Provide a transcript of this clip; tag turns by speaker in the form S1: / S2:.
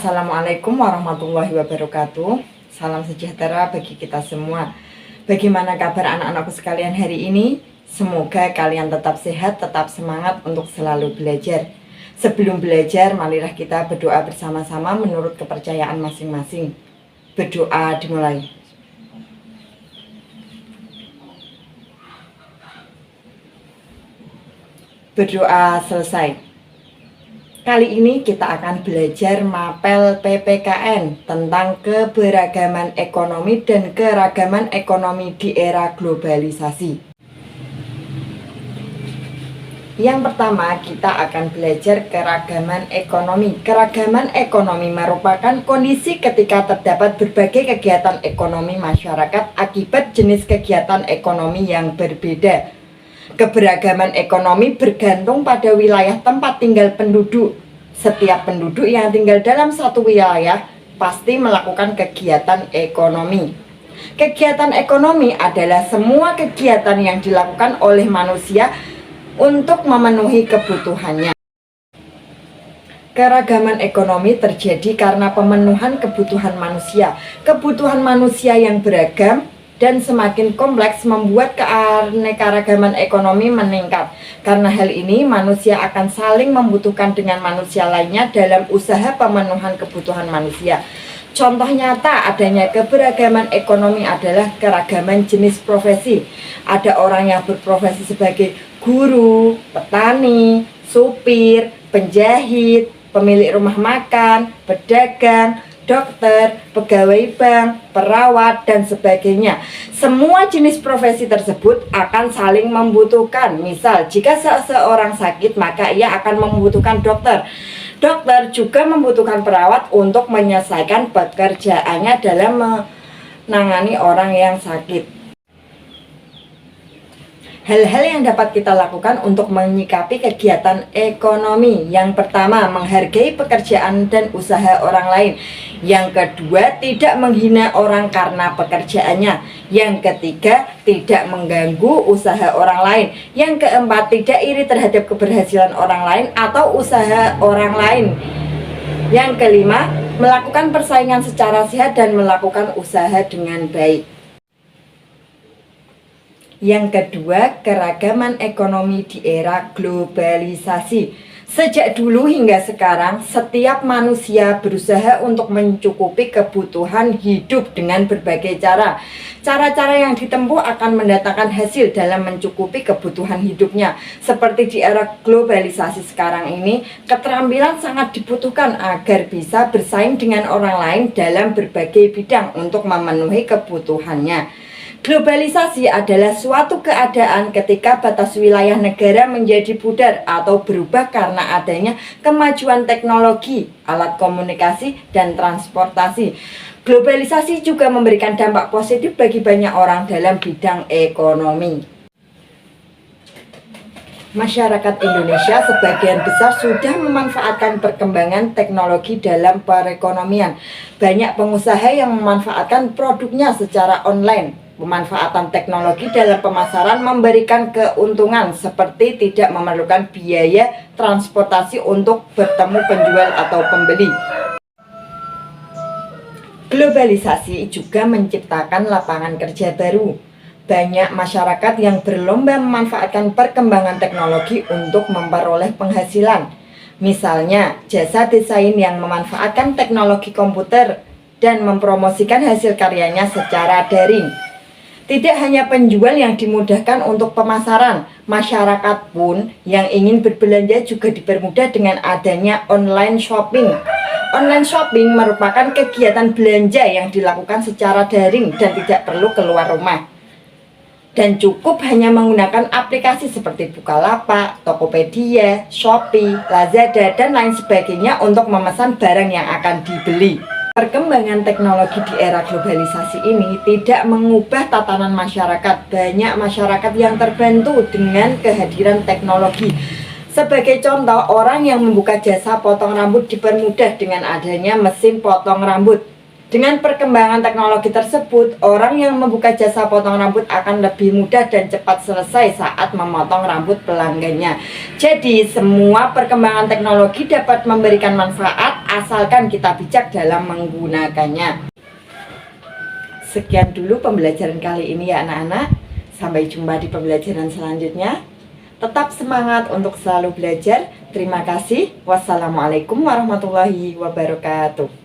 S1: Assalamualaikum warahmatullahi wabarakatuh. Salam sejahtera bagi kita semua. Bagaimana kabar anak-anakku sekalian hari ini? Semoga kalian tetap sehat, tetap semangat untuk selalu belajar. Sebelum belajar, marilah kita berdoa bersama-sama menurut kepercayaan masing-masing. Berdoa dimulai. Berdoa selesai. Kali ini kita akan belajar mapel PPKN tentang keberagaman ekonomi dan keragaman ekonomi di era globalisasi. Yang pertama, kita akan belajar keragaman ekonomi. Keragaman ekonomi merupakan kondisi ketika terdapat berbagai kegiatan ekonomi masyarakat akibat jenis kegiatan ekonomi yang berbeda. Keberagaman ekonomi bergantung pada wilayah tempat tinggal penduduk. Setiap penduduk yang tinggal dalam satu wilayah pasti melakukan kegiatan ekonomi. Kegiatan ekonomi adalah semua kegiatan yang dilakukan oleh manusia untuk memenuhi kebutuhannya. Keragaman ekonomi terjadi karena pemenuhan kebutuhan manusia. Kebutuhan manusia yang beragam dan semakin kompleks membuat keanekaragaman ekonomi meningkat. Karena hal ini, manusia akan saling membutuhkan dengan manusia lainnya dalam usaha pemenuhan kebutuhan manusia. Contoh nyata adanya keberagaman ekonomi adalah keragaman jenis profesi. Ada orang yang berprofesi sebagai guru, petani, supir, penjahit, pemilik rumah makan, pedagang, dokter, pegawai bank, perawat, dan sebagainya. Semua jenis profesi tersebut akan saling membutuhkan. Misal, jika seseorang sakit, maka ia akan membutuhkan dokter. Dokter juga membutuhkan perawat untuk menyelesaikan pekerjaannya dalam menangani orang yang sakit. Hal-hal yang dapat kita lakukan untuk menyikapi kegiatan ekonomi. Yang pertama, menghargai pekerjaan dan usaha orang lain. Yang kedua, tidak menghina orang karena pekerjaannya. Yang ketiga, tidak mengganggu usaha orang lain. Yang keempat, tidak iri terhadap keberhasilan orang lain atau usaha orang lain. Yang kelima, melakukan persaingan secara sehat dan melakukan usaha dengan baik. Yang kedua, keragaman ekonomi di era globalisasi. Sejak dulu hingga sekarang, setiap manusia berusaha untuk mencukupi kebutuhan hidup dengan berbagai cara. Cara-cara yang ditempuh akan mendatangkan hasil dalam mencukupi kebutuhan hidupnya. Seperti di era globalisasi sekarang ini, keterampilan sangat dibutuhkan agar bisa bersaing dengan orang lain dalam berbagai bidang untuk memenuhi kebutuhannya. Globalisasi adalah suatu keadaan ketika batas wilayah negara menjadi pudar atau berubah karena adanya kemajuan teknologi, alat komunikasi, dan transportasi. Globalisasi juga memberikan dampak positif bagi banyak orang dalam bidang ekonomi. Masyarakat Indonesia sebagian besar sudah memanfaatkan perkembangan teknologi dalam perekonomian. Banyak pengusaha yang memanfaatkan produknya secara online. Pemanfaatan teknologi dalam pemasaran memberikan keuntungan seperti tidak memerlukan biaya transportasi untuk bertemu penjual atau pembeli. Globalisasi juga menciptakan lapangan kerja baru. Banyak masyarakat yang berlomba memanfaatkan perkembangan teknologi untuk memperoleh penghasilan. Misalnya, jasa desain yang memanfaatkan teknologi komputer dan mempromosikan hasil karyanya secara daring. Tidak hanya penjual yang dimudahkan untuk pemasaran, masyarakat pun yang ingin berbelanja juga dipermudah dengan adanya online shopping. Online shopping merupakan kegiatan belanja yang dilakukan secara daring dan tidak perlu keluar rumah. Dan cukup hanya menggunakan aplikasi seperti Bukalapak, Tokopedia, Shopee, Lazada, dan lain sebagainya untuk memesan barang yang akan dibeli. Perkembangan teknologi di era globalisasi ini tidak mengubah tatanan masyarakat. Banyak masyarakat yang terbantu dengan kehadiran teknologi. Sebagai contoh, orang yang membuka jasa potong rambut dipermudah dengan adanya mesin potong rambut. Dengan perkembangan teknologi tersebut, orang yang membuka jasa potong rambut akan lebih mudah dan cepat selesai saat memotong rambut pelanggannya. Jadi, semua perkembangan teknologi dapat memberikan manfaat asalkan kita bijak dalam menggunakannya. Sekian dulu pembelajaran kali ini ya anak-anak. Sampai jumpa di pembelajaran selanjutnya. Tetap semangat untuk selalu belajar. Terima kasih. Wassalamualaikum warahmatullahi wabarakatuh.